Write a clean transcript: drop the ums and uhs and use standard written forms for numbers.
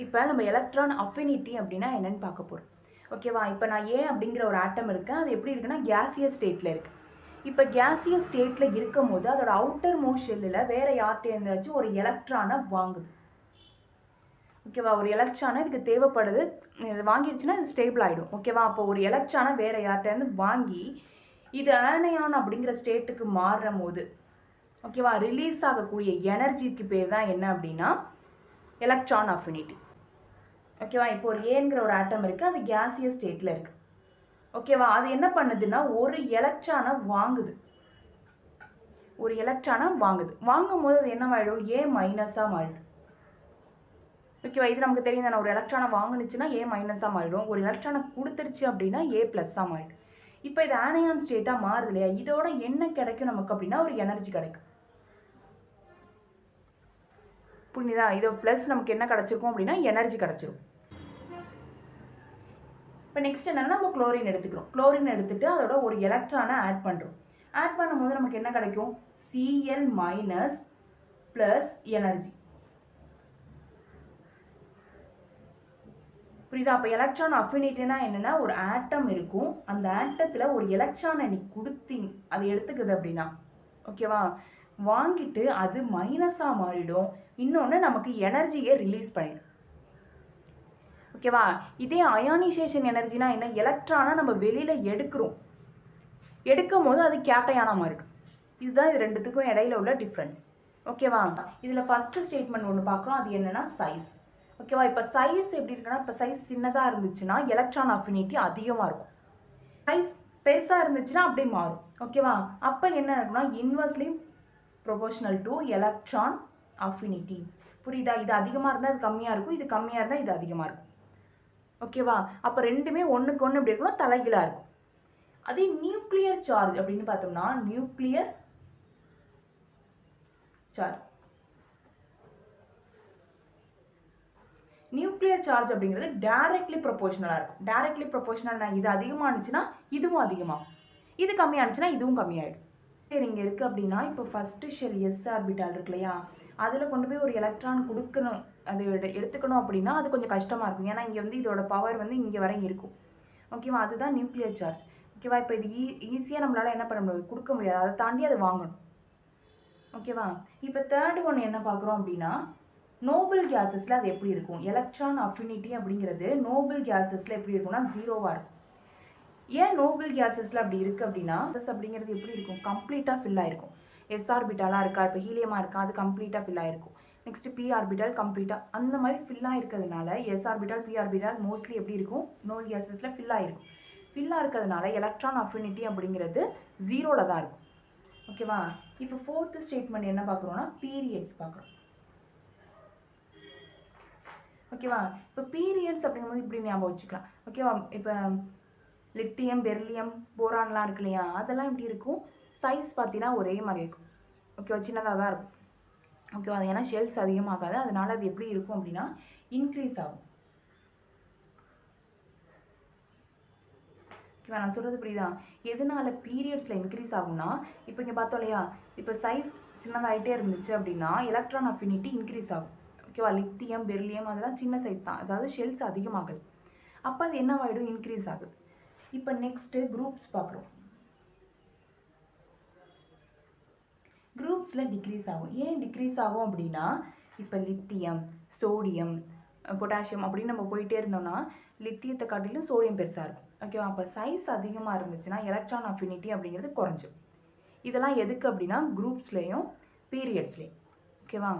இப்போ நம்ம electron affinity அப்படின்னா என்னன்னு பார்க்க போகிறோம். ஓகேவா? இப்போ நான் ஏ அப்படிங்கிற ஒரு ஆட்டம் இருக்கேன். அது எப்படி இருக்குன்னா கேசியஸ் ஸ்டேட்டில் இருக்குது. இப்போ கேசியஸ் ஸ்டேட்டில் இருக்கும்போது அதோட அவுட்டர் மோஸ்ட் ஷெல்லில் வேறு யார்கிட்ட இருந்தாச்சும் ஒரு எலக்ட்ரானை வாங்குது. ஓகேவா? ஒரு எலக்ட்ரானை இதுக்கு தேவைப்படுது. இது வாங்கிடுச்சுன்னா இது ஸ்டேபிள் ஆகிடும். ஓகேவா? அப்போ ஒரு எலக்ட்ரானை வேறு யார்கிட்டேருந்து வாங்கி இது ஆனையான் அப்படிங்கிற ஸ்டேட்டுக்கு மாறுற போது ஓகேவா ரிலீஸ் ஆகக்கூடிய எனர்ஜிக்கு பேர் தான் என்ன அப்படின்னா எலக்ட்ரான் அஃபினிட்டி. ஓகேவா? இப்போ ஒரு ஏங்கிற ஒரு ஆட்டம் இருக்குது, அது கேசியஸ் ஸ்டேட்டில் இருக்குது. ஓகேவா? அது என்ன பண்ணுதுன்னா ஒரு எலக்ட்ரானை வாங்குது. ஒரு எலக்ட்ரானை வாங்குது. வாங்கும் போது அது என்னவாயிடும்? ஏ மைனஸாக மாறிடும். ஓகேவா? இது நமக்கு தெரியும் தானே. ஒரு எலக்ட்ரானை வாங்குனுச்சுன்னா ஏ மைனஸாக மாறிடும். ஒரு எலக்ட்ரானை கொடுத்துருச்சு அப்படின்னா ஏ ப்ளஸ்ஸாக மாறிடும். இப்போ இது ஆனையான் ஸ்டேட்டாக மாறுது இல்லையா? இதோட என்ன கிடைக்கும் நமக்கு அப்படின்னா ஒரு எனர்ஜி கிடைக்கும். புரியுதா? இதோ ப்ளஸ் நமக்கு என்ன கிடைச்சிருக்கும் அப்படின்னா எனர்ஜி கிடைச்சிரும். இப்போ நெக்ஸ்ட் என்னன்னா நம்ம குளோரின் எடுத்துக்கிறோம். குளோரின் எடுத்துட்டு அதோட ஒரு எலக்ட்ரானை ஆட் பண்ணுறோம். ஆட் பண்ணும்போது நமக்கு என்ன கிடைக்கும்? Cl minus plus energy. புரியுதா? அப்போ எலக்ட்ரான் அஃபினிட்டினா என்னன்னா ஒரு ஆட்டம் இருக்கும். அந்த ஆட்டத்தில் ஒரு எலக்ட்ரானை நீ கொடுத்தீங்க அதை எடுத்துக்குது அப்படின்னா ஓகேவா வாங்கிட்டு அது மைனஸாக மாறிடும். இன்னொன்று நமக்கு எனர்ஜியை ரிலீஸ் பண்ணிடும். ஓகேவா? இதே அயானிசேஷன் எனர்ஜினா என்ன? எலக்ட்ரானை நம்ம வெளியில் எடுக்கும் போது அது கேட்டையானா மாறிடும். இதுதான் இது ரெண்டுத்துக்கும் இடையில உள்ள டிஃப்ரென்ஸ். ஓகேவா? இதில் ஃபஸ்ட்டு ஸ்டேட்மெண்ட் ஒன்று பார்க்குறோம். அது என்னென்னா சைஸ். ஓகேவா? இப்போ சைஸ் எப்படி இருக்குன்னா, இப்போ சைஸ் சின்னதாக இருந்துச்சுன்னா எலக்ட்ரான் அஃபினிட்டி அதிகமாக இருக்கும். சைஸ் பெருசாக இருந்துச்சுன்னா அப்படியே மாறும். ஓகேவா? அப்போ என்ன இருக்குன்னா inversely proportional to electron affinity. புரியுதா? இது அதிகமாக இருந்தால் இது கம்மியாக இருக்கும், இது கம்மியாக இருந்தால் இது அதிகமாக இருக்கும். ஓகேவா? அப்போ ரெண்டுமே ஒன்றுக்கு ஒன்று எப்படி இருக்குன்னா தலைகீழாக இருக்கும். அதே நியூக்ளியர் சார்ஜ் அப்படின்னு பார்த்தோம்னா நியூக்ளியர் சார்ஜ் அப்படிங்கிறது டைரக்ட்லி ப்ரொபோஷனலாக இருக்கும். டைரக்ட்லி ப்ரொபோஷனல்னா இது அதிகமானுச்சுன்னா இதுவும் அதிகமாகும், இது கம்மியானுச்சுன்னா இதுவும் கம்மியாயிடும். சரி, இங்கே இருக்குது அப்படின்னா இப்போ ஃபஸ்ட்டு ஷெல் எஸ் ஆர்பிட்டால் இருக்கு இல்லையா, அதில் கொண்டு போய் ஒரு எலக்ட்ரான் கொடுக்கணும், அது எடுத்துக்கணும் அப்படின்னா அது கொஞ்சம் கஷ்டமாக இருக்கும். ஏன்னா இங்கே வந்து இதோட பவர் வந்து இங்கே வரை இருக்கும். ஓகேவா? அதுதான் நியூக்ளியர் சார்ஜ். ஓகேவா? இப்போ இது ஈஸியாக நம்மளால் என்ன பண்ண முடியாது, கொடுக்க முடியாது. அதை தாண்டி அதை வாங்கணும். ஓகேவா? இப்போ தேர்டு ஒன்று என்ன பார்க்குறோம் அப்படின்னா நோபல் கேஸஸில் அது எப்படி இருக்கும்? எலக்ட்ரான் அஃபினிட்டி அப்படிங்கிறது நோபல் கேஸஸில் எப்படி இருக்கும்னா ஜீரோவாக இருக்கும். ஏன் நோபல் கேஸஸில் அப்படி இருக்குது அப்படின்னா அப்படிங்கிறது எப்படி இருக்கும்? கம்ப்ளீட்டாக ஃபில் ஆகிருக்கும். எஸ் ஆர்பிட்டாலாக இருக்கா, இப்போ ஹீலியமாக இருக்கா, அது கம்ப்ளீட்டாக ஃபில் ஆகிருக்கும். நெக்ஸ்ட்டு பி ஆர்பிட்டால் கம்ப்ளீட்டாக அந்த மாதிரி ஃபில் ஆகிருக்கிறதுனால S orbital P orbital mostly எப்படி இருக்கும்? நோபல் கேஸஸில் ஃபில் ஆகிருக்கும். ஃபில்லாக இருக்கிறதுனால எலக்ட்ரான் அஃபினிட்டி அப்படிங்கிறது ஜீரோவில் தான் இருக்கும். ஓகேவா? இப்போ ஃபோர்த்து ஸ்டேட்மெண்ட் என்ன பார்க்குறோன்னா பீரியட்ஸ் பார்க்குறோம். ஓகேவா? இப்போ பீரியட்ஸ் அப்படிங்கும்போது இப்படி ஞாபகம் வச்சுக்கலாம். ஓகேவா? இப்போ லித்தியம், பெர்லியம், போரான்லாம் இருக்கு இல்லையா, அதெல்லாம் எப்படி இருக்கும்? சைஸ் பார்த்தீங்கன்னா ஒரே மாதிரி இருக்கும். ஓகேவா? சின்னதாக தான் இருக்கும். ஓகேவா? அது ஏன்னா ஷெல்ஸ் அதிகமாகாது, அதனால அது எப்படி இருக்கும் அப்படின்னா இன்க்ரீஸ் ஆகும். ஓகேவா? நான் சொல்கிறது புரியுதா? எதனால பீரியட்ஸில் இன்க்ரீஸ் ஆகும்னா, இப்போ இங்கே பார்த்தோம் இல்லையா, இப்போ சைஸ் சின்னதாகிட்டே இருந்துச்சு அப்படின்னா எலக்ட்ரான் அஃபினிட்டி இன்க்ரீஸ் ஆகும். ஓகேவா? லித்தியம், பெர்லியம் அதெல்லாம் சின்ன சைஸ் தான், அதாவது ஷெல்ஸ் அதிகமாகுது. அப்போ அது என்னவாயிடும்? இன்க்ரீஸ் ஆகுது. இப்போ நெக்ஸ்ட்டு குரூப்ஸ் பார்க்குறோம். குரூப்ஸில் டிக்ரீஸ் ஆகும். ஏன் டிக்ரீஸ் ஆகும் அப்படின்னா இப்போ லித்தியம், சோடியம், பொட்டாசியம் அப்படின்னு நம்ம போயிட்டே இருந்தோம்னா லித்தியத்தை காட்டிலும் சோடியம் பெருசாக இருக்கும். ஓகேவா? அப்போ சைஸ் அதிகமாக இருந்துச்சுன்னா எலக்ட்ரான் அஃபினிட்டி அப்படிங்கிறது குறைஞ்சிடும். இதெல்லாம் எதுக்கு அப்படின்னா குரூப்ஸ்லேயும் பீரியட்ஸ்லேயும். ஓகேவா?